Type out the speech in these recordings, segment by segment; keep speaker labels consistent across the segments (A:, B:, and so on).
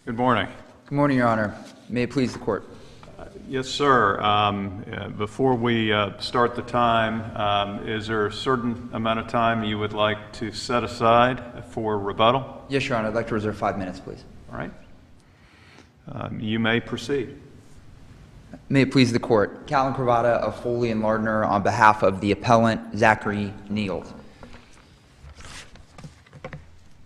A: Good morning.
B: Good morning, Your Honor. May it please the Court.
A: Yes, sir. Before we start the time, is there a certain amount of time you would like to set aside for rebuttal?
B: Yes, Your Honor. I'd like to reserve 5 minutes, please.
A: All right. You may proceed.
B: May it please the Court. Callan Cravata of Foley and Lardner on behalf of the appellant Zachary Niels.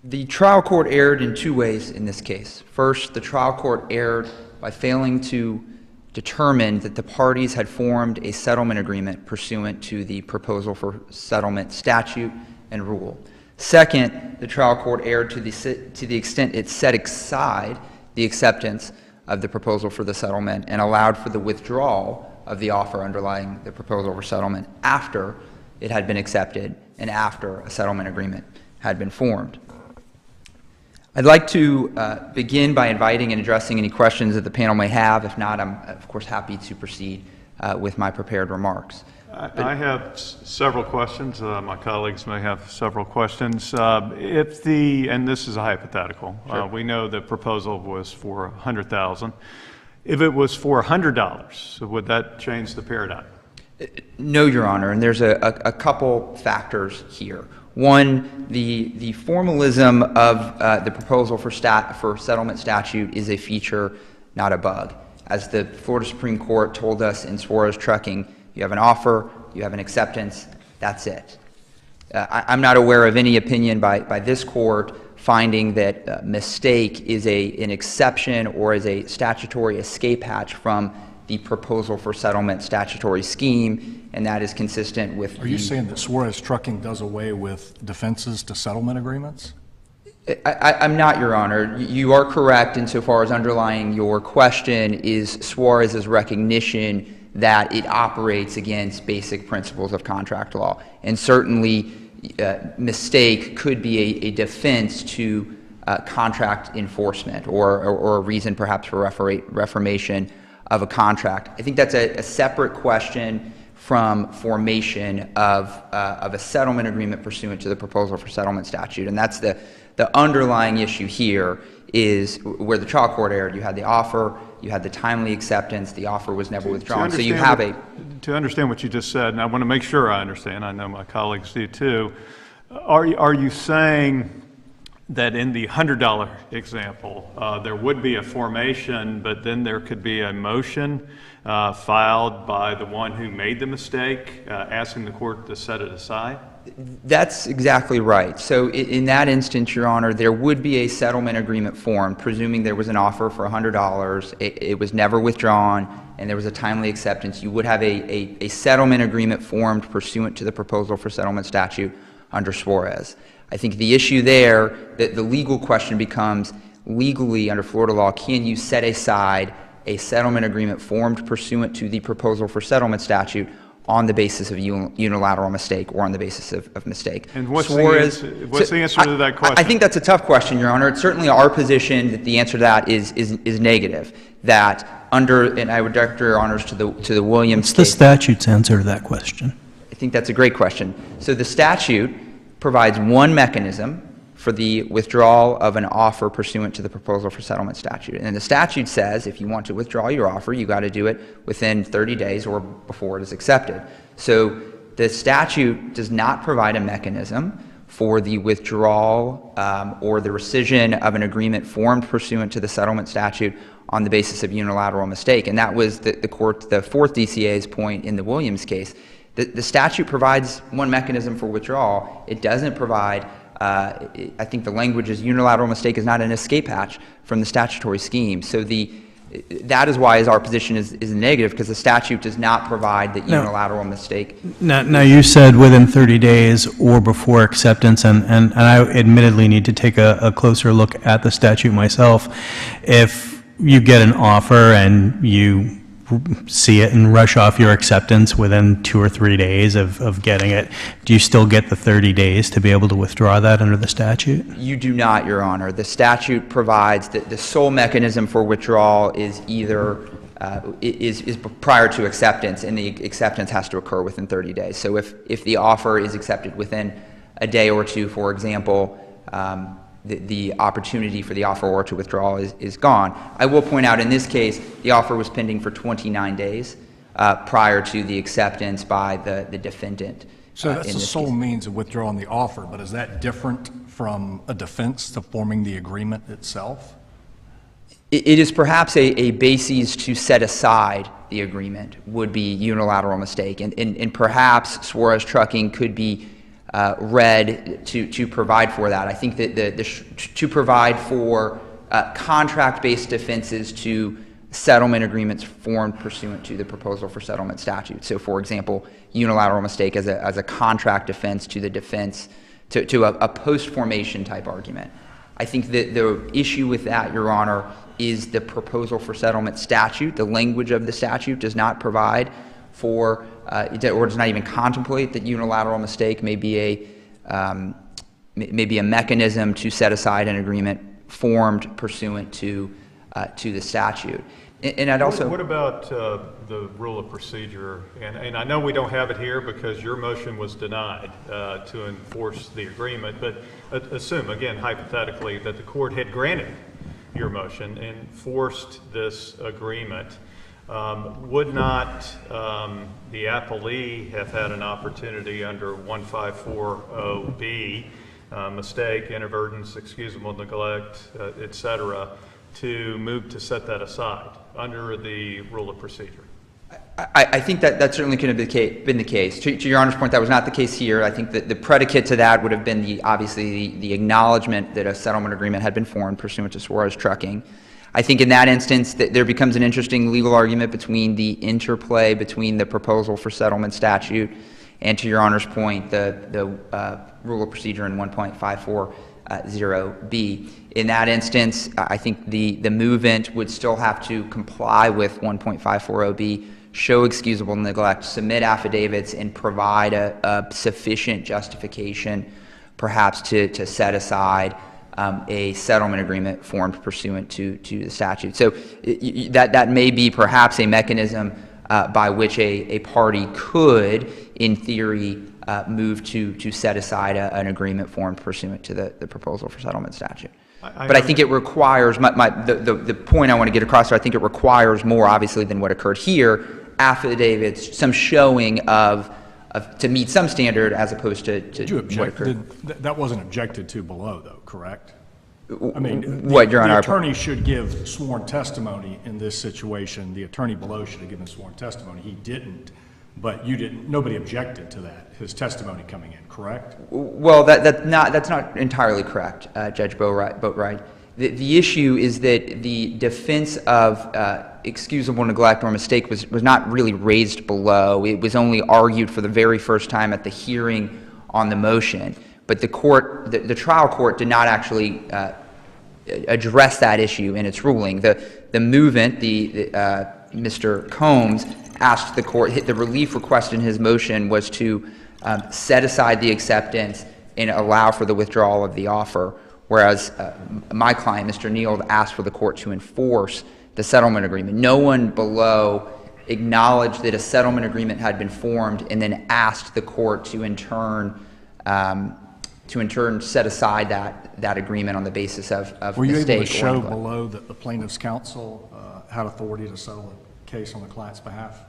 B: The trial court erred in 2 ways in this case. First, the trial court erred by failing to determine that the parties had formed a settlement agreement pursuant to the proposal for settlement statute and rule. Second, the trial court erred to the extent it set aside the acceptance of the proposal for the settlement and allowed for the withdrawal of the offer underlying the proposal for settlement after it had been accepted and after a settlement agreement had been formed. I'd like to begin by inviting and addressing any questions that the panel may have. If not, I'm, of course, happy to proceed with my prepared remarks.
A: I have several questions. My colleagues may have several questions. And this is a hypothetical.
B: Sure.
A: We know the proposal was for $100,000. If it was for $100, would that change the paradigm?
B: No, Your Honor, and there's a couple factors here. One, the formalism of the proposal for settlement statute is a feature, not a bug. As the Florida Supreme Court told us in Suarez Trucking, you have an offer, you have an acceptance, that's it. I'm not aware of any opinion by this court finding that mistake is an exception or is a statutory escape hatch from the proposal for settlement statutory scheme, and that is consistent with
C: Are you saying that Suarez Trucking does away with defenses to settlement agreements?
B: I'm not, Your Honor. You are correct insofar as underlying your question is Suarez's recognition that it operates against basic principles of contract law. And certainly mistake could be a defense to contract enforcement or a reason perhaps for reformation of a contract. I think that's a separate question from formation of a settlement agreement pursuant to the proposal for settlement statute. And that's the underlying issue here is where the trial court erred. You had the offer, you had the timely acceptance, the offer was never withdrawn. So you have
A: To understand what you just said, and I want to make sure I understand, I know my colleagues do too, are you saying that in the $100 example, there would be a formation, but then there could be a motion filed by the one who made the mistake, asking the court to set it aside?
B: That's exactly right. So in that instance, Your Honor, there would be a settlement agreement formed, presuming there was an offer for $100, it was never withdrawn, and there was a timely acceptance. You would have a settlement agreement formed pursuant to the proposal for settlement statute under Suarez. I think the issue there, the legal question becomes, legally under Florida law, can you set aside a settlement agreement formed pursuant to the proposal for settlement statute on the basis of unilateral mistake or on the basis of mistake?
A: And what's the answer to that question?
B: I think that's a tough question, Your Honor. It's certainly our position that the answer to that is negative. That under, and I would direct Your Honors to the Williams case.
D: What's the statute's answer to that question?
B: I think that's a great question. So the statute provides one mechanism for the withdrawal of an offer pursuant to the proposal for settlement statute. And the statute says if you want to withdraw your offer, you got to do it within 30 days or before it is accepted. So the statute does not provide a mechanism for the withdrawal or the rescission of an agreement formed pursuant to the settlement statute on the basis of unilateral mistake. And that was the fourth DCA's point in the Williams case. The statute provides one mechanism for withdrawal. It doesn't provide, I think the language is unilateral mistake is not an escape hatch from the statutory scheme. So that is why our position is negative, because the statute does not provide the unilateral mistake.
D: Now you said within 30 days or before acceptance, and I admittedly need to take a closer look at the statute myself. If you get an offer and you see it and rush off your acceptance within 2 or 3 days of getting it, do you still get the 30 days to be able to withdraw that under the statute?
B: You do not, Your Honor. The statute provides that the sole mechanism for withdrawal is either is prior to acceptance, and the acceptance has to occur within 30 days. So if the offer is accepted within a day or two, for example, the opportunity for the offeror to withdraw is gone. I will point out in this case, the offer was pending for 29 days prior to the acceptance by the defendant.
C: So that's
B: in
C: the
B: this
C: sole
B: case.
C: means of withdrawing the offer, but is that different from a defense to forming the agreement itself?
B: It is perhaps a basis to set aside the agreement would be unilateral mistake, and perhaps Suarez Trucking could be read to provide for that. I think that to provide for contract-based defenses to settlement agreements formed pursuant to the proposal for settlement statute. So, for example, unilateral mistake as a contract defense to the defense to a post-formation type argument. I think that the issue with that, Your Honor, is the proposal for settlement statute. The language of the statute does not provide for, or does not even contemplate that unilateral mistake may be a mechanism to set aside an agreement formed pursuant to the statute. And I'd also...
A: What about the rule of procedure? And I know we don't have it here because your motion was denied to enforce the agreement, but assume, again, hypothetically, that the court had granted your motion and forced this agreement. Would not the appellee have had an opportunity under 1540B, mistake, inadvertence, excusable neglect, et cetera, to move to set that aside under the rule of procedure?
B: I think that certainly could have been the case. To Your Honor's point, that was not the case here. I think that the predicate to that would have been obviously the acknowledgement that a settlement agreement had been formed pursuant to Suarez Trucking. I think in that instance that there becomes an interesting legal argument between the interplay between the proposal for settlement statute and, to Your Honor's point, the rule of procedure in 1.540B. In that instance, I think the movant would still have to comply with 1.540B, show excusable neglect, submit affidavits, and provide a sufficient justification, perhaps to set aside a settlement agreement formed pursuant to the statute. So that may be perhaps a mechanism by which a party could, in theory, move to set aside an agreement formed pursuant to the proposal for settlement statute. But I think it requires, the point I want to get across here, I think it requires more, obviously, than what occurred here, affidavits, some showing to meet some standard as opposed to
C: Did you
B: what
C: object?
B: occurred.
C: That wasn't objected to below, though, correct? I mean,
B: What, Your Honor?
C: the attorney should give sworn testimony in this situation. The attorney below should have given sworn testimony. He didn't, but you didn't. Nobody objected to that, his testimony coming in, correct?
B: Well, that's not entirely correct, Judge Boatwright. The issue is that the defense of excusable neglect or mistake was not really raised below. It was only argued for the very first time at the hearing on the motion. But the trial court did not actually address that issue in its ruling. The movant, Mr. Combs, asked the court, the relief request in his motion was to set aside the acceptance and allow for the withdrawal of the offer, whereas my client, Mr. Neild, asked for the court to enforce the settlement agreement. No one below acknowledged that a settlement agreement had been formed and then asked the court to in turn set aside that agreement on the basis of
C: Were you
B: mistake
C: able to show
B: neglect.
C: below that the plaintiff's counsel had authority to settle a case on the client's behalf?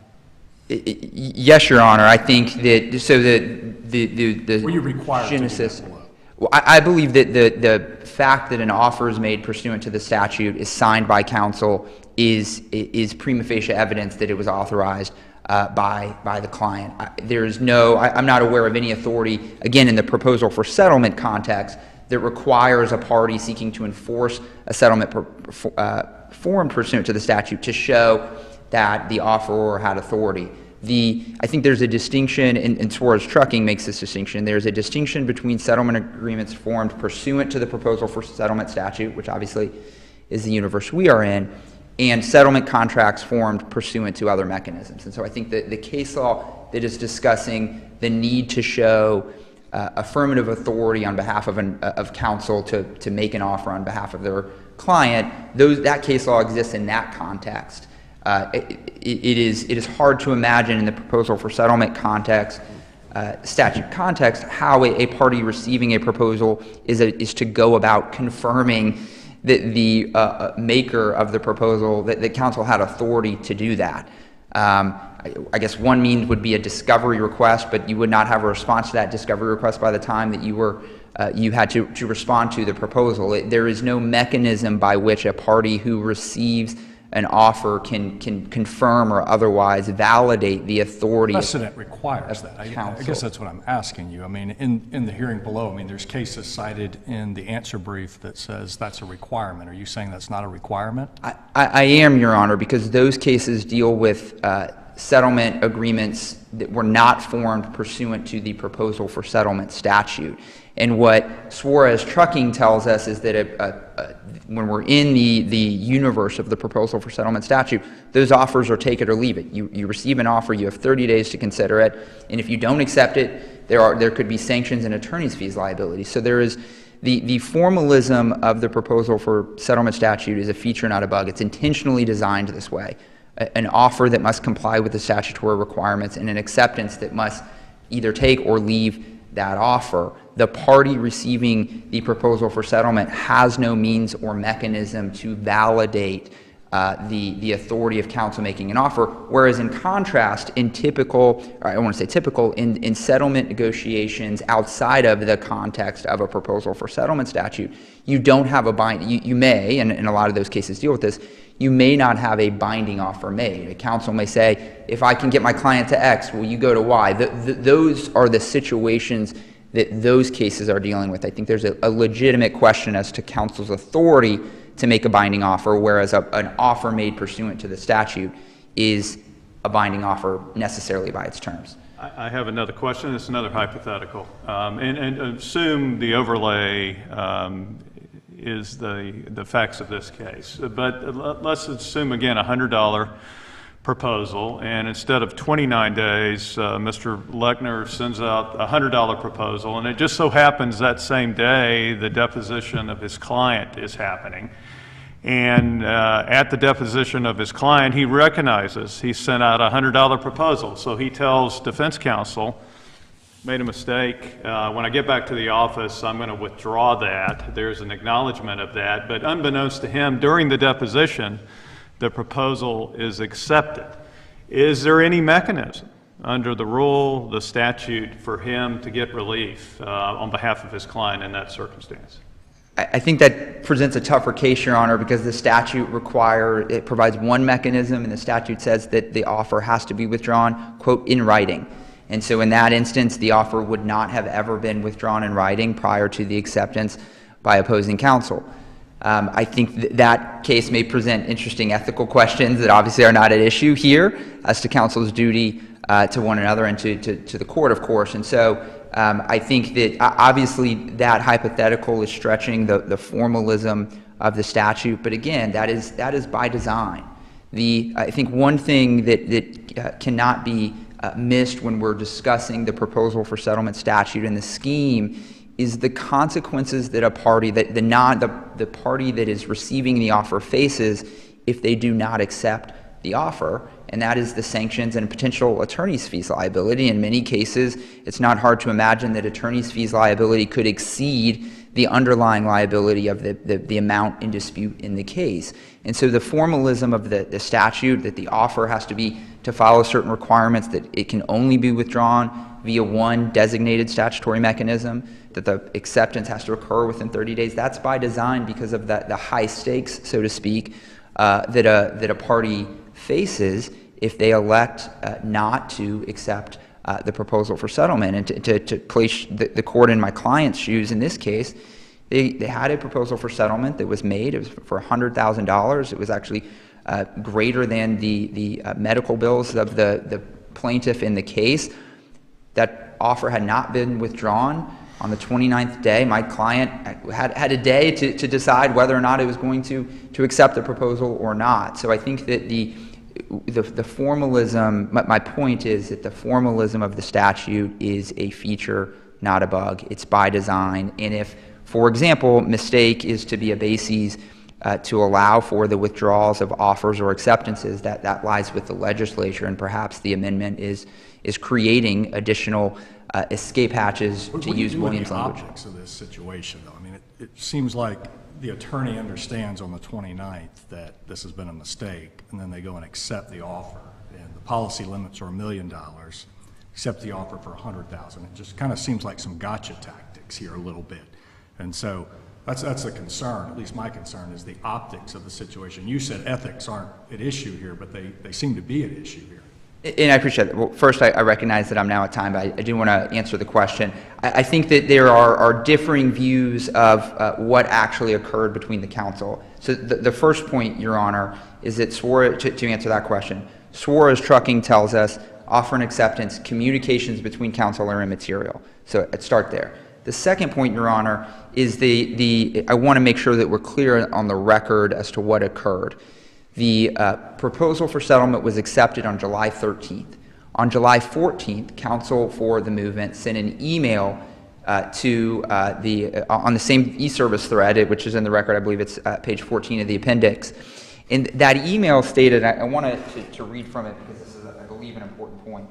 B: Yes, Your Honor. I think that the
C: Were you required to do
B: genesis.
C: that below?
B: Well, I believe that the fact that an offer is made pursuant to the statute is signed by counsel is prima facie evidence that it was authorized by the client. I'm not aware of any authority, again, in the proposal for settlement context, that requires a party seeking to enforce a settlement formed pursuant to the statute to show that the offeror had authority. I think there's a distinction, and Suarez Trucking makes this distinction, there's a distinction between settlement agreements formed pursuant to the proposal for settlement statute, which obviously is the universe we are in, and settlement contracts formed pursuant to other mechanisms. And so I think that the case law that is discussing the need to show affirmative authority on behalf of counsel to make an offer on behalf of their client, that case law exists in that context. It is hard to imagine in the proposal for settlement context statute context how a party receiving a proposal is to go about confirming that the maker of the proposal, that the council had authority to do that. I guess one means would be a discovery request, but you would not have a response to that discovery request by the time that you had to respond to the proposal. There is no mechanism by which a party who receives an offer can confirm or otherwise validate the authority.
C: Precedent requires that. I
B: counsel.
C: guess that's what I'm asking you. I mean, in the hearing below, I mean, there's cases cited in the answer brief that says that's a requirement. Are you saying that's not a requirement?
B: I am, Your Honor, because those cases deal with settlement agreements that were not formed pursuant to the proposal for settlement statute. And what Suarez Trucking tells us is that when we're in the universe of the proposal for settlement statute, those offers are take it or leave it. You receive an offer, you have 30 days to consider it, and if you don't accept it, there could be sanctions and attorney's fees liability. So there is the formalism of the proposal for settlement statute is a feature, not a bug. It's intentionally designed this way. An offer that must comply with the statutory requirements and an acceptance that must either take or leave that offer. The party receiving the proposal for settlement has no means or mechanism to validate the authority of counsel making an offer, whereas in contrast, in typical, or I don't want to say typical, in settlement negotiations outside of the context of a proposal for settlement statute, you don't have a binding, you may, and a lot of those cases deal with this, you may not have a binding offer made. A counsel may say, if I can get my client to X, will you go to Y? Those are the situations that those cases are dealing with. I think there's a legitimate question as to counsel's authority to make a binding offer, whereas an offer made pursuant to the statute is a binding offer necessarily by its terms.
A: I have another question. It's another hypothetical. And assume the overlay is the facts of this case. But let's assume, again, a $100 proposal, and instead of 29 days, Mr. Lechner sends out a $100 proposal, and it just so happens that same day the deposition of his client is happening. And at the deposition of his client, he recognizes he sent out a $100 proposal. So he tells defense counsel, made a mistake. When I get back to the office, I'm going to withdraw that. There's an acknowledgement of that. But unbeknownst to him, during the deposition, the proposal is accepted. Is there any mechanism under the rule, the statute, for him to get relief on behalf of his client in that circumstance?
B: I think that presents a tougher case, Your Honor, because the statute it provides one mechanism, and the statute says that the offer has to be withdrawn, quote, in writing. And so in that instance, the offer would not have ever been withdrawn in writing prior to the acceptance by opposing counsel. I think that case may present interesting ethical questions that obviously are not at issue here as to counsel's duty to one another and to the court, of course. And so I think that obviously that hypothetical is stretching the formalism of the statute, but again, that is by design. I think one thing that cannot be missed when we're discussing the proposal for settlement statute and the scheme is the consequences that a party, the party that is receiving the offer faces if they do not accept the offer, and that is the sanctions and potential attorney's fees liability. In many cases, it's not hard to imagine that attorney's fees liability could exceed the underlying liability of the amount in dispute in the case. And so the formalism of the statute, that the offer has to follow certain requirements, that it can only be withdrawn via one designated statutory mechanism, that the acceptance has to occur within 30 days, that's by design because of the high stakes, so to speak, that a party faces if they elect not to accept the proposal for settlement. And to place the court in my client's shoes in this case, they had a proposal for settlement that was made. It was for $100,000. It was actually greater than the medical bills of the plaintiff in the case. That offer had not been withdrawn. On the 29th day, my client had a day to decide whether or not it was going to accept the proposal or not. So I think that the formalism, my point is that the formalism of the statute is a feature, not a bug. It's by design. And if, for example, mistake is to be a basis to allow for the withdrawals of offers or acceptances, that lies with the legislature, and perhaps the amendment is creating additional escape hatches,
C: What
B: to
C: do you
B: use
C: do with
B: Williams'
C: the
B: language.
C: optics of this situation, though? I mean, it seems like the attorney understands on the 29th that this has been a mistake, and then they go and accept the offer. And the policy limits are $1 million, accept the offer for $100,000. It just kind of seems like some gotcha tactics here a little bit. And so that's a concern, at least my concern, is the optics of the situation. You said ethics aren't at issue here, but they seem to be at issue here.
B: And I appreciate that. Well, first, I recognize that I'm now at time, but I do want to answer the question. I think that there are differing views of what actually occurred between the counsel. So the first point, Your Honor, is that to answer that question, Suarez Trucking tells us offer and acceptance, communications between counsel are immaterial. So I'd start there. The second point, Your Honor, is I want to make sure that we're clear on the record as to what occurred. The proposal for settlement was accepted on July 13th. On July 14th, counsel for the movement sent an email on the same e-service thread, which is in the record. I believe it's page 14 of the appendix. And that email stated, I wanted to read from it because this is, I believe, an important point.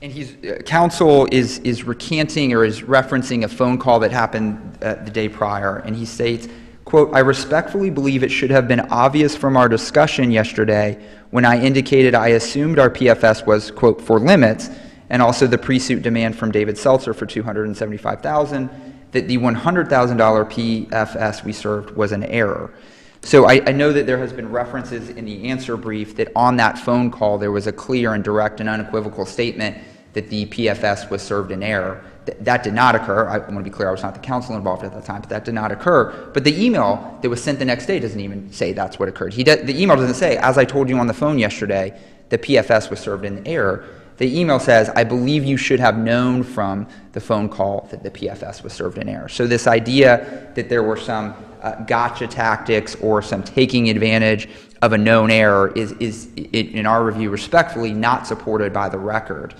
B: And counsel is recanting or is referencing a phone call that happened the day prior, and he states, quote, I respectfully believe it should have been obvious from our discussion yesterday when I indicated I assumed our PFS was, quote, for limits, and also the pre-suit demand from David Seltzer for $275,000, that the $100,000 PFS we served was an error. So I know that there has been references in the answer brief that on that phone call there was a clear and direct and unequivocal statement that the PFS was served in error. That did not occur. I want to be clear, I was not the counsel involved at that time, but that did not occur. But the email that was sent the next day doesn't even say that's what occurred. The email doesn't say, as I told you on the phone yesterday, the PFS was served in error. The email says, I believe you should have known from the phone call that the PFS was served in error. So this idea that there were some gotcha tactics or some taking advantage of a known error is in our review, respectfully, not supported by the record.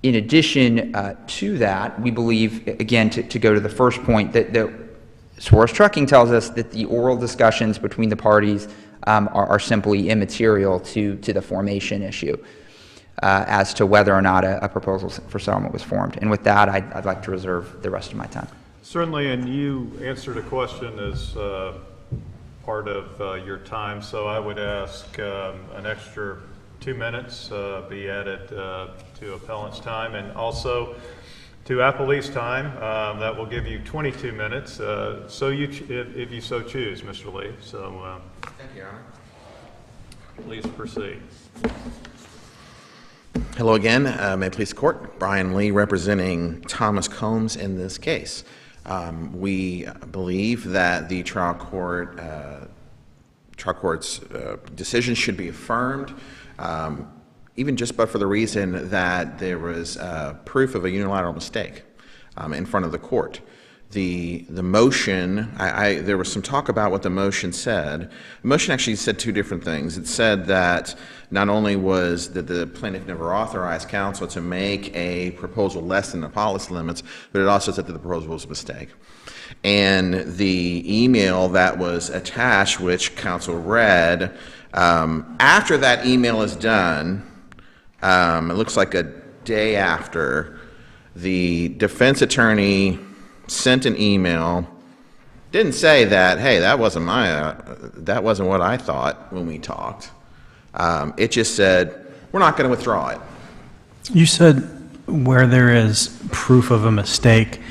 B: In addition to that, we believe, again, to go to the first point, that Suarez Trucking tells us that the oral discussions between the parties are simply immaterial to the formation issue as to whether or not a proposal for settlement was formed. And with that, I'd like to reserve the rest of my time.
A: Certainly, and you answered a question as part of your time, so I would ask an extra 2 minutes be added to appellant's time, and also to appellee's time. That will give you 22 minutes, so if you so choose, Mr. Lee. So,
E: thank you, Your Honor.
A: Please proceed.
E: Hello again. May it please the court. Brian Lee representing Thomas Combs in this case. We believe that the trial court's decision should be affirmed, even just but for the reason that there was proof of a unilateral mistake in front of the court. The motion, there was some talk about what the motion said. The motion actually said two different things. It said that not only was that the plaintiff never authorized counsel to make a proposal less than the policy limits, but it also said that the proposal was a mistake. And the email that was attached, which counsel read, after that email is done, it looks like a day after, the defense attorney sent an email, didn't say that, hey, that wasn't what I thought when we talked. It just said, we're not going to withdraw it.
D: You said where there is proof of a mistake.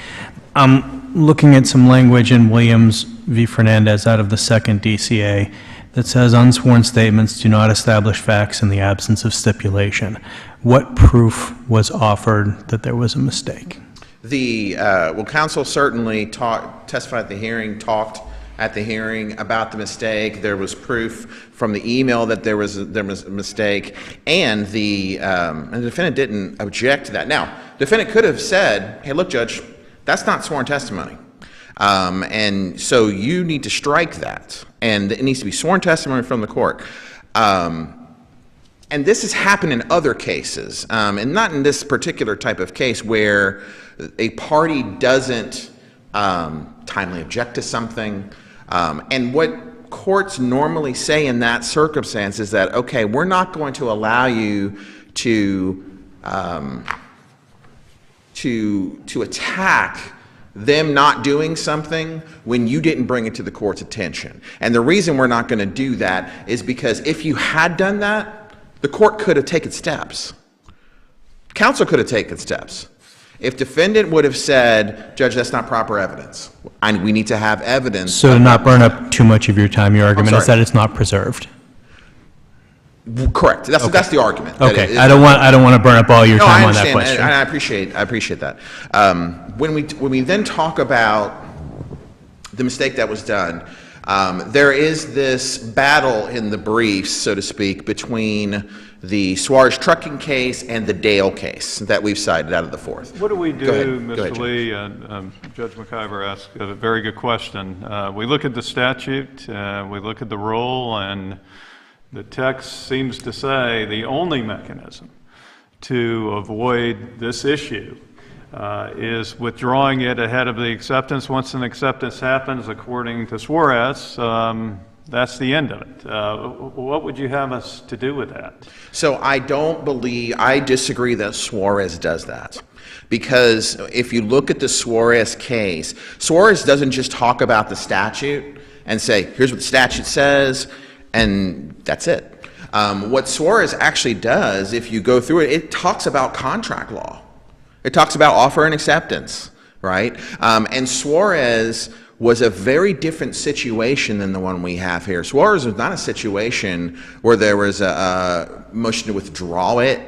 D: I'm looking at some language in Williams v. Fernandez out of the second DCA that says unsworn statements do not establish facts in the absence of stipulation. What proof was offered that there was a mistake?
E: Well, counsel certainly testified at the hearing, talked at the hearing about the mistake. There was proof from the email that there was a mistake, and the defendant didn't object to that. Now, the defendant could have said, hey, look, Judge, that's not sworn testimony. And so you need to strike that, and it needs to be sworn testimony from the court. And this has happened in other cases, and not in this particular type of case where a party doesn't timely object to something. And what courts normally say in that circumstance is that, okay, we're not going to allow you to attack them not doing something when you didn't bring it to the court's attention. And the reason we're not going to do that is because if you had done that, the court could have taken steps. Counsel could have taken steps. If defendant would have said, Judge, that's not proper evidence, and we need to have evidence.
D: So to not burn up too much of your time, your argument is
E: sorry.
D: that it's not preserved.
E: Correct. That's the argument.
D: Okay, I don't want to burn up all your
E: No,
D: time
E: I
D: on that
E: understand,
D: question.
E: and I appreciate that. When we then talk about the mistake that was done, there is this battle in the briefs, so to speak, between the Suarez trucking case and the Dale case that we've cited out of the fourth.
A: What do we
E: Go ahead.
A: do,
E: Go ahead,
A: Mr.
E: Judge.
A: Lee? Judge McIver asked a very good question. We look at the statute, we look at the rule, and the text seems to say the only mechanism to avoid this issue is withdrawing it ahead of the acceptance. Once an acceptance happens, according to Suarez, that's the end of it. What would you have us to do with that?
E: So I disagree that Suarez does that. Because if you look at the Suarez case, Suarez doesn't just talk about the statute and say, here's what the statute says, and that's it. What Suarez actually does, if you go through it, it talks about contract law. It talks about offer and acceptance, right? And Suarez was a very different situation than the one we have here. Suarez was not a situation where there was a motion to withdraw it.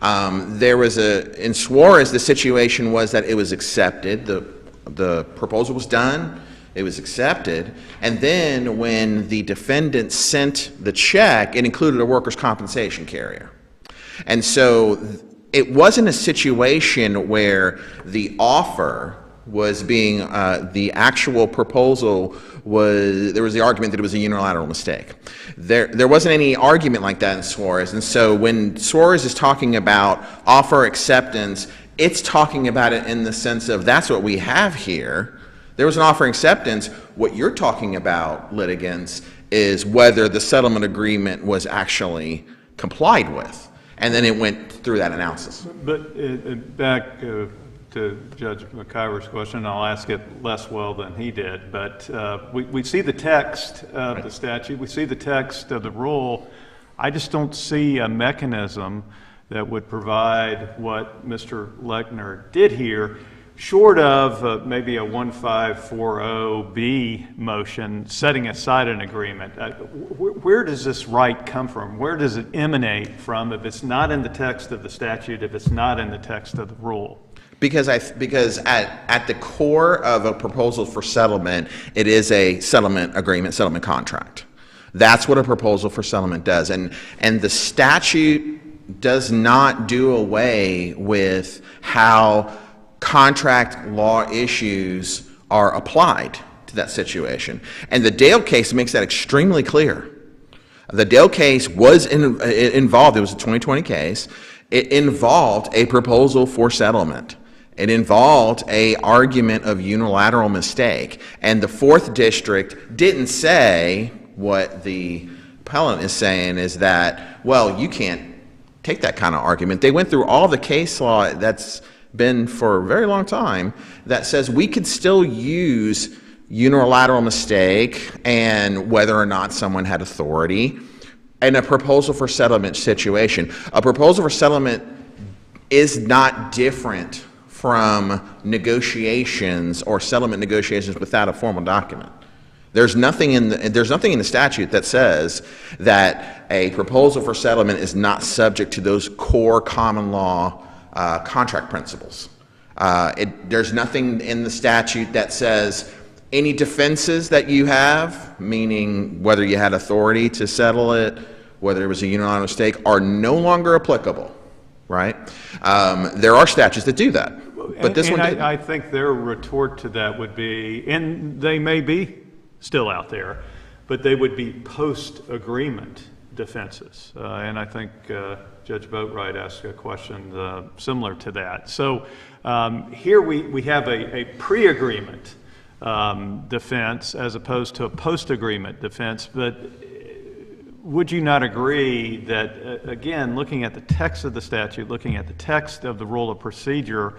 E: In Suarez, the situation was that it was accepted. The proposal was done. It was accepted. And then when the defendant sent the check, it included a workers' compensation carrier. And so it wasn't a situation where the offer was being, the actual proposal was, there was the argument that it was a unilateral mistake. There wasn't any argument like that in Suarez. And so when Suarez is talking about offer acceptance, it's talking about it in the sense of that's what we have here. There was an offer acceptance. What you're talking about, litigants, is whether the settlement agreement was actually complied with. And then it went through that analysis.
A: But back to Judge McIver's question, I'll ask it less well than he did, but we see the text of the statute, we see the text of the rule. I just don't see a mechanism that would provide what Mr. Lechner did here, short of maybe a 1540B motion setting aside an agreement. Where does this right come from? Where does it emanate from if it's not in the text of the statute, if it's not in the text of the rule?
E: Because at the core of a proposal for settlement, it is a settlement agreement, settlement contract. That's what a proposal for settlement does. And the statute does not do away with how contract law issues are applied to that situation. And the Dale case makes that extremely clear. The Dale case was involved, it was a 2020 case, it involved a proposal for settlement. It involved an argument of unilateral mistake. And the 4th District didn't say what the appellant is saying is that, well, you can't take that kind of argument. They went through all the case law that's been for a very long time that says we could still use unilateral mistake and whether or not someone had authority in a proposal for settlement situation. A proposal for settlement is not different from negotiations or settlement negotiations without a formal document. There's nothing in the statute that says that a proposal for settlement is not subject to those core common law contract principles. There's nothing in the statute that says any defenses that you have, meaning whether you had authority to settle it, whether it was a unilateral mistake, are no longer applicable, right? There are statutes that do that, but this one didn't.
A: I think their retort to that would be, and they may be still out there, but they would be post-agreement defenses. And I think Judge Boatwright asked a question similar to that. So here we have a pre-agreement defense as opposed to a post-agreement defense, but would you not agree that, again, looking at the text of the statute, looking at the text of the rule of procedure,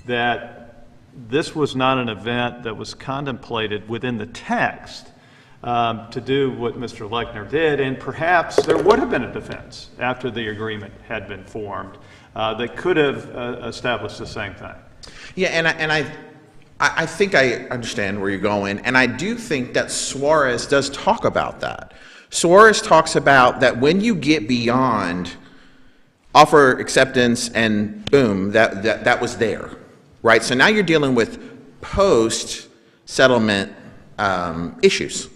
A: that this was not an event that was contemplated within the text to do what Mr. Lechner did, and perhaps there would have been a defense after the agreement had been formed that could have established the same thing?
E: Yeah, and I think I understand where you're going, and I do think that Suarez does talk about that. Suarez talks about that when you get beyond offer acceptance and boom, that was there, right? So now you're dealing with post-settlement issues.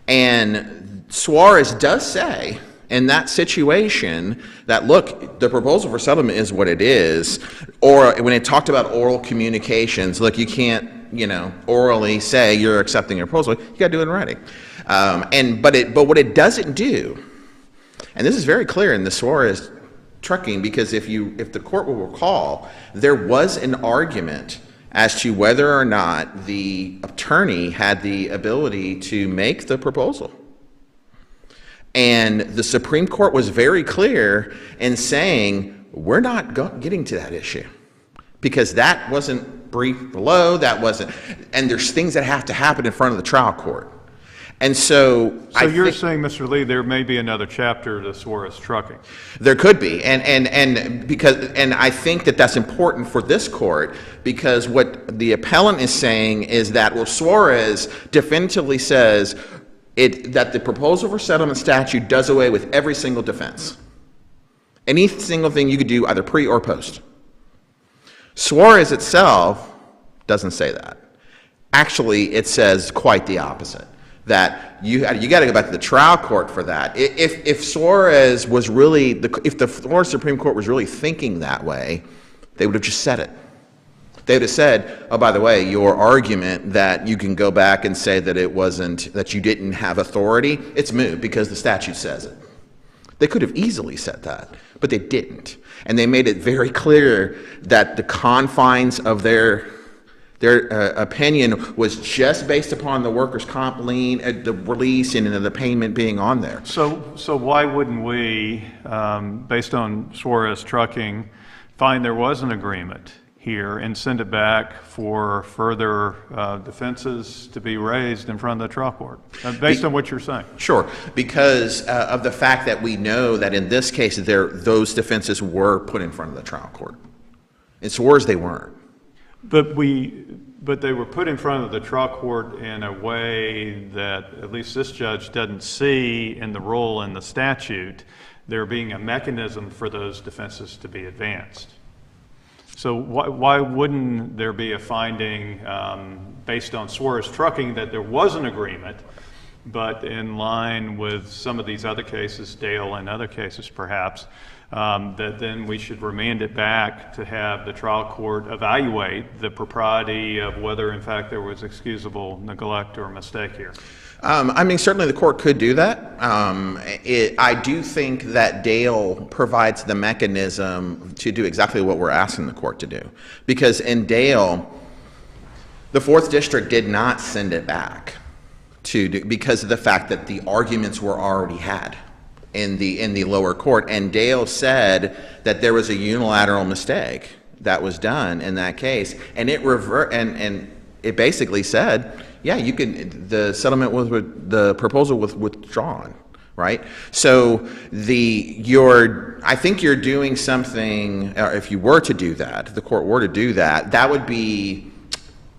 E: And Suarez does say in that situation that, look, the proposal for settlement is what it is. Or when it talked about oral communications, look, you can't, orally say you're accepting a proposal. You got to do it in writing. But what it doesn't do, and this is very clear in the Suarez trucking, because if the court will recall, there was an argument as to whether or not the attorney had the ability to make the proposal. And the Supreme Court was very clear in saying, we're not getting to that issue because that wasn't briefed below, and there's things that have to happen in front of the trial court. And so
A: you're saying, Mr. Lee, there may be another chapter to Suarez trucking?
E: There could be, and I think that that's important for this court, because what the appellant is saying is that, well, Suarez definitively says that the proposal for settlement statute does away with every single defense. Any single thing you could do either pre or post. Suarez itself doesn't say that. Actually, it says quite the opposite. That you got to go back to the trial court for that. If Suarez was really, if the Florida Supreme Court was really thinking that way, they would have just said it. They would have said, oh, by the way, your argument that you can go back and say that that you didn't have authority, it's moot because the statute says it. They could have easily said that, but they didn't. And they made it very clear that the confines of their opinion was just based upon the workers' comp lien, the release, and the payment being on there.
A: So why wouldn't we, based on Suarez trucking, find there was an agreement here and send it back for further defenses to be raised in front of the trial court, based on what you're saying?
E: Sure, because of the fact that we know that in this case those defenses were put in front of the trial court. In Suarez, they weren't.
A: But they were put in front of the trial court in a way that at least this judge doesn't see in the role in the statute there being a mechanism for those defenses to be advanced. So why wouldn't there be a finding based on Suarez trucking that there was an agreement, but in line with some of these other cases, Dale and other cases perhaps, that then we should remand it back to have the trial court evaluate the propriety of whether in fact there was excusable neglect or mistake here?
E: Certainly the court could do that. I do think that Dale provides the mechanism to do exactly what we're asking the court to do. Because in Dale, the 4th District did not send it back because of the fact that the arguments were already had in the lower court. And Dale said that there was a unilateral mistake that was done in that case. And it basically said, yeah, the settlement was the proposal was withdrawn, right? So I think you're doing something, or if you were to do that, if the court were to do that, that would be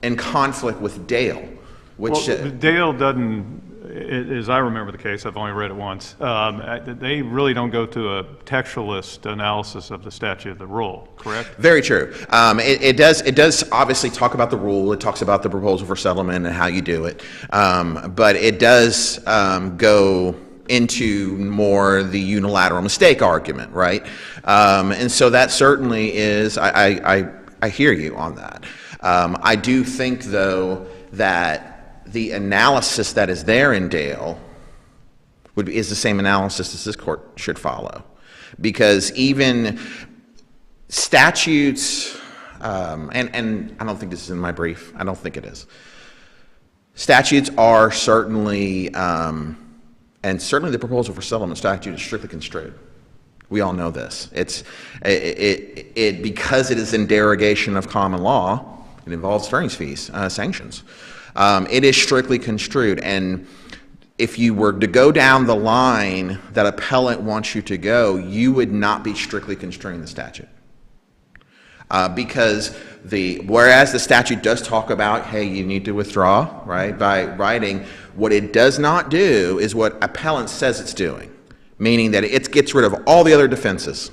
E: in conflict with Dale, which
A: Dale doesn't, as I remember the case, I've only read it once, they really don't go to a textualist analysis of the statute of the rule, correct?
E: Very true. It does obviously talk about the rule. It talks about the proposal for settlement and how you do it. But it does go into more the unilateral mistake argument, right? And so that certainly is, I hear you on that. I do think, though, that the analysis that is there in Dale is the same analysis as this court should follow. Because even statutes, and I don't think this is in my brief, I don't think it is. Statutes are certainly and certainly the proposal for settlement statute is strictly construed. We all know this. Because it is in derogation of common law, it involves attorney's fees, sanctions. It is strictly construed, and if you were to go down the line that appellant wants you to go, you would not be strictly construing the statute. Because whereas the statute does talk about, hey, you need to withdraw, right, by writing, what it does not do is what appellant says it's doing, meaning that it gets rid of all the other defenses.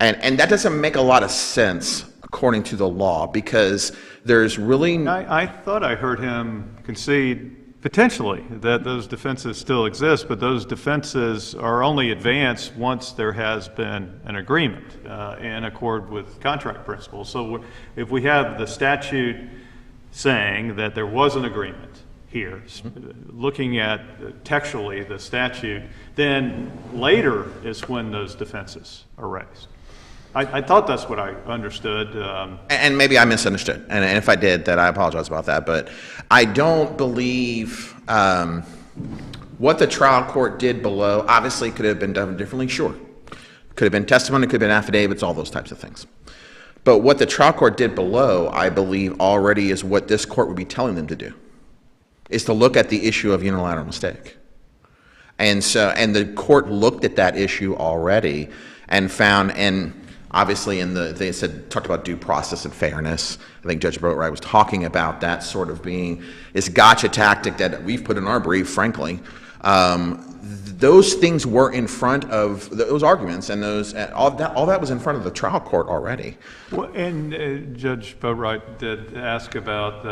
E: And that doesn't make a lot of sense according to the law, because there's really...
A: I thought I heard him concede potentially that those defenses still exist, but those defenses are only advanced once there has been an agreement in accord with contract principles. So if we have the statute saying that there was an agreement here, looking at textually the statute, then later is when those defenses are raised. I thought that's what I understood.
E: And maybe I misunderstood, and if I did, then I apologize about that. But I don't believe what the trial court did below obviously could have been done differently, sure. Could have been testimony, could have been affidavits, all those types of things. But what the trial court did below, I believe, already is what this court would be telling them to do, is to look at the issue of unilateral mistake. And the court looked at that issue already and found, and obviously they talked about due process and fairness. I think Judge Boatwright was talking about that sort of being this gotcha tactic that we've put in our brief, frankly. Those things were in front of those arguments, and all that was in front of the trial court already.
A: Well, and Judge Boatwright did ask about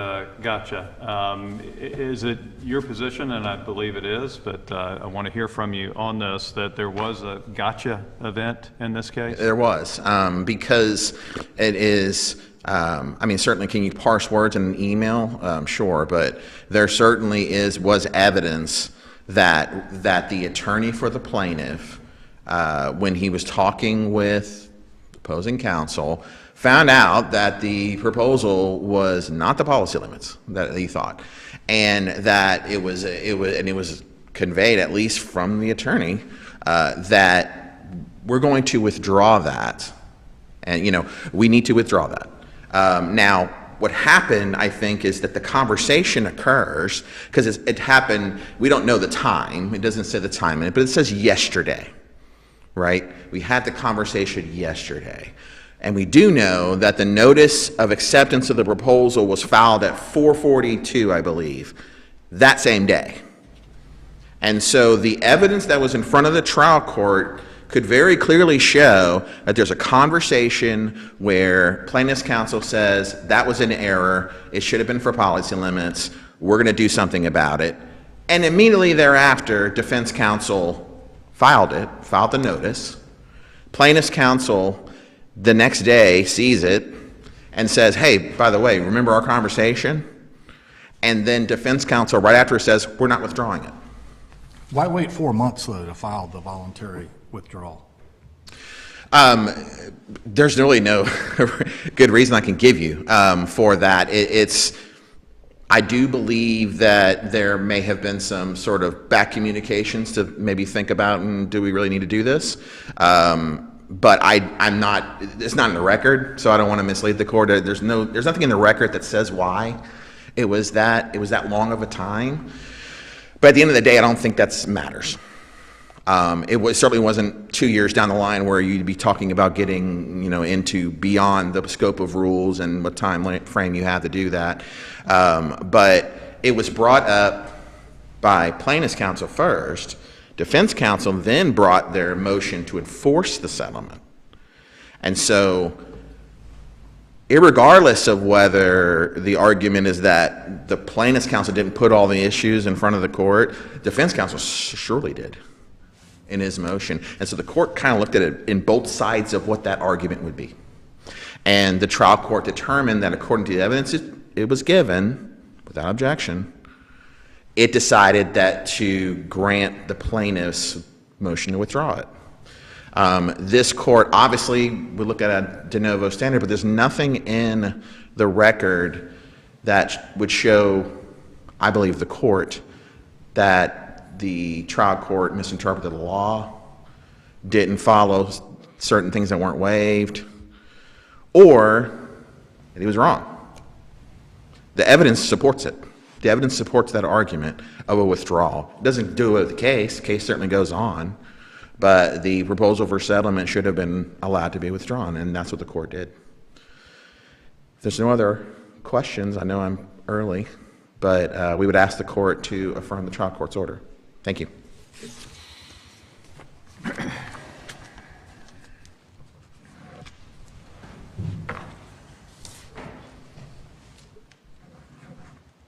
A: gotcha. Is it your position, and I believe it is, but I want to hear from you on this, that there was a gotcha event in this case?
E: There was, because it is, certainly can you parse words in an email? Sure, but there certainly was evidence that the attorney for the plaintiff, when he was talking with opposing counsel, found out that the proposal was not the policy limits that he thought, and that it was conveyed, at least from the attorney, that we're going to withdraw that, and we need to withdraw that. Now, what happened, I think, is that the conversation occurs, because it happened, we don't know the time, it doesn't say the time in it, but it says yesterday, right? We had the conversation yesterday. And we do know that the notice of acceptance of the proposal was filed at 4:42, I believe, that same day. And so the evidence that was in front of the trial court could very clearly show that there's a conversation where plaintiff's counsel says that was an error, it should have been for policy limits, we're going to do something about it. And immediately thereafter, defense counsel filed the notice. Plaintiff's counsel the next day sees it and says, hey, by the way, remember our conversation? And then defense counsel right after says, we're not withdrawing it.
C: Why wait 4 months, though, to file the voluntary withdrawal?
E: There's really no good reason I can give you for that. I do believe that there may have been some sort of back communications to maybe think about, do we really need to do this? But it's not in the record, so I don't want to mislead the court. There's nothing in the record that says why it was that long of a time. But at the end of the day, I don't think that matters. It certainly wasn't 2 years down the line where you'd be talking about getting, into beyond the scope of rules and what time frame you have to do that. But it was brought up by plaintiff's counsel first. Defense counsel then brought their motion to enforce the settlement. And so, irregardless of whether the argument is that the plaintiff's counsel didn't put all the issues in front of the court, defense counsel surely did in his motion. And so the court kind of looked at it in both sides of what that argument would be. And the trial court determined that according to the evidence it was given, without objection, it decided that to grant the plaintiff's motion to withdraw it. This court obviously would look at a de novo standard, but there's nothing in the record that would show, I believe, the court that the trial court misinterpreted the law, didn't follow certain things that weren't waived, or that he was wrong. The evidence supports it. The evidence supports that argument of a withdrawal. It doesn't do it with the case. The case certainly goes on, but the proposal for settlement should have been allowed to be withdrawn, and that's what the court did. If there's no other questions, I know I'm early, but we would ask the court to affirm the trial court's order. Thank you.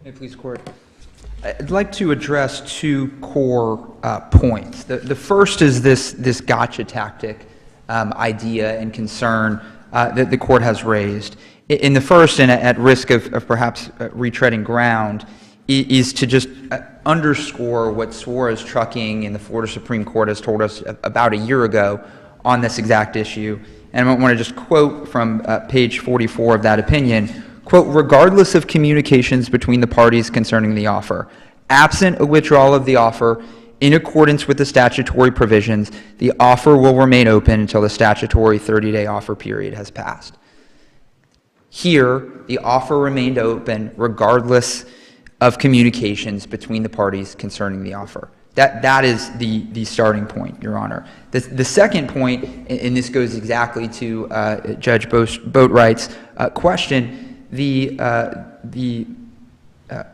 B: May it please, Court. I'd like to address two core points. The first is this gotcha tactic idea and concern that the court has raised. In the first, and at risk of perhaps retreading ground, is to just underscore what Suarez Trucking in the Florida Supreme Court has told us about a year ago on this exact issue. And I want to just quote from page 44 of that opinion. Quote, regardless of communications between the parties concerning the offer, absent a withdrawal of the offer in accordance with the statutory provisions, the offer will remain open until the statutory 30-day offer period has passed. Here, the offer remained open regardless of communications between the parties concerning the offer. That is the starting point, Your Honor. The second point, and this goes exactly to Judge Boatwright's question, the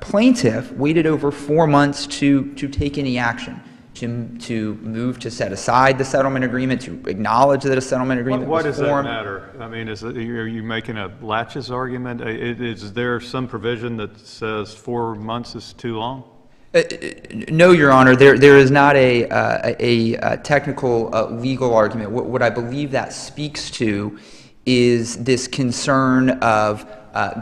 B: plaintiff waited over 4 months to take any action, to move to set aside the settlement agreement, to acknowledge that a settlement agreement
A: Why
B: was
A: does that
B: formed.
A: matter? I mean, are you making a laches argument? Is there some provision that says 4 months is too long?
B: No, Your Honor. There is not a technical legal argument. What I believe that speaks to is this concern of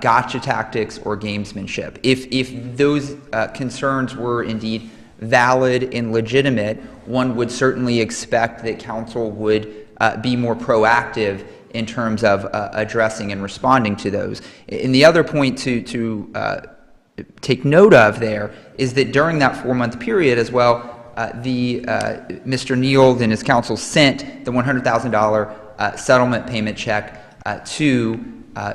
B: gotcha tactics or gamesmanship. If those concerns were indeed valid and legitimate, one would certainly expect that counsel would be more proactive in terms of addressing and responding to those. And the other point to take note of there is that during that 4-month period as well, Mr. Neild and his counsel sent the $100,000 settlement payment check to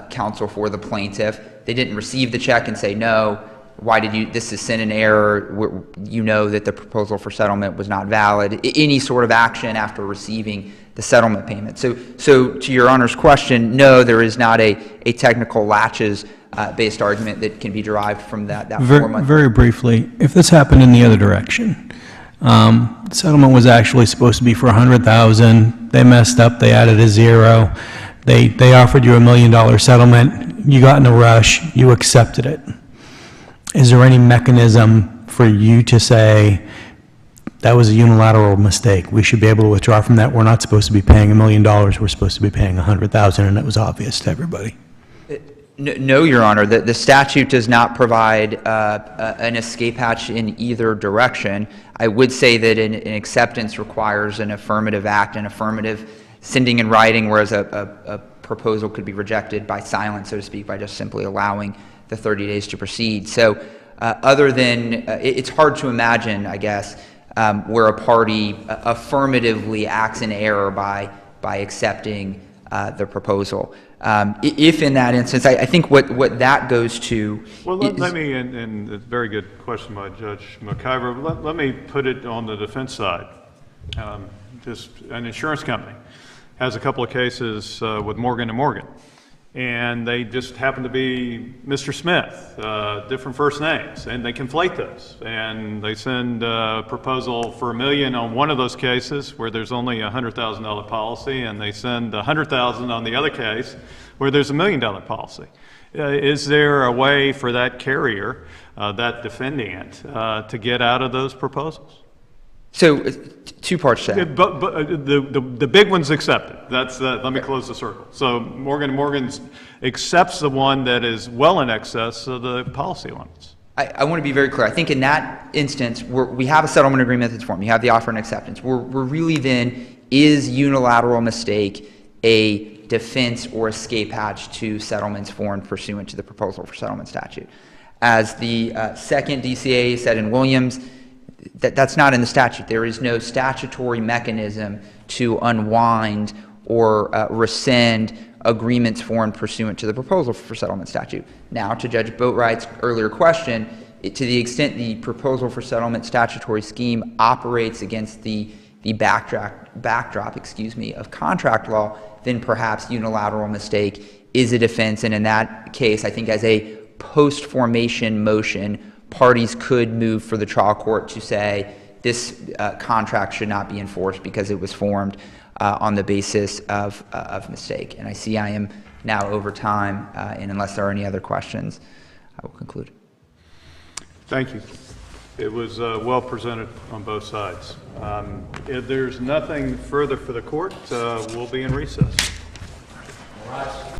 B: counsel for the plaintiff. They didn't receive the check and say, no, why did you, this is sin and error, you know that the proposal for settlement was not valid, any sort of action after receiving the settlement payment. So to Your Honor's question, no, there is not a technical latches based argument that can be derived from that 4-month.
D: Very briefly, if this happened in the other direction, the settlement was actually supposed to be for $100,000, they messed up, they added a zero, they offered you $1 million settlement, you got in a rush, you accepted it. Is there any mechanism for you to say, that was a unilateral mistake, we should be able to withdraw from that, we're not supposed to be paying $1 million, we're supposed to be paying $100,000, and it was obvious to everybody?
B: No, Your Honor. The statute does not provide an escape hatch in either direction. I would say that an acceptance requires an affirmative act, an affirmative sending in writing, whereas a proposal could be rejected by silence, so to speak, by just simply allowing the 30 days to proceed. So other than, it's hard to imagine, I guess, where a party affirmatively acts in error by accepting the proposal. If in that instance, I think what that goes to.
A: Well, let me, and a very good question by Judge McIver, let me put it on the defense side. Just an insurance company has a couple of cases with Morgan & Morgan, and they just happen to be Mr. Smith, different first names, and they conflate those, and they send a proposal for $1 million on one of those cases where there's only a $100,000 policy, and they send $100,000 on the other case where there's $1 million policy. Is there a way for that carrier, that defendant, to get out of those proposals?
B: So, two parts to that.
A: But the big one's accepted. Let me close the circle. So Morgan & Morgan accepts the one that is well in excess of the policy limits.
B: I want to be very clear. I think in that instance, we have a settlement agreement that's formed. You have the offer and acceptance. We're really then, is unilateral mistake a defense or escape hatch to settlements formed pursuant to the proposal for settlement statute? As the second DCA said in Williams, that's not in the statute. There is no statutory mechanism to unwind or rescind agreements formed pursuant to the proposal for settlement statute. Now, to Judge Boatwright's earlier question, to the extent the proposal for settlement statutory scheme operates against the backdrop, of contract law, then perhaps unilateral mistake is a defense. And in that case, I think as a post-formation motion, parties could move for the trial court to say this contract should not be enforced because it was formed on the basis of mistake. And I see I am now over time, and unless there are any other questions, I will conclude.
A: Thank you. It was well presented on both sides. If there's nothing further for the court, we'll be in recess.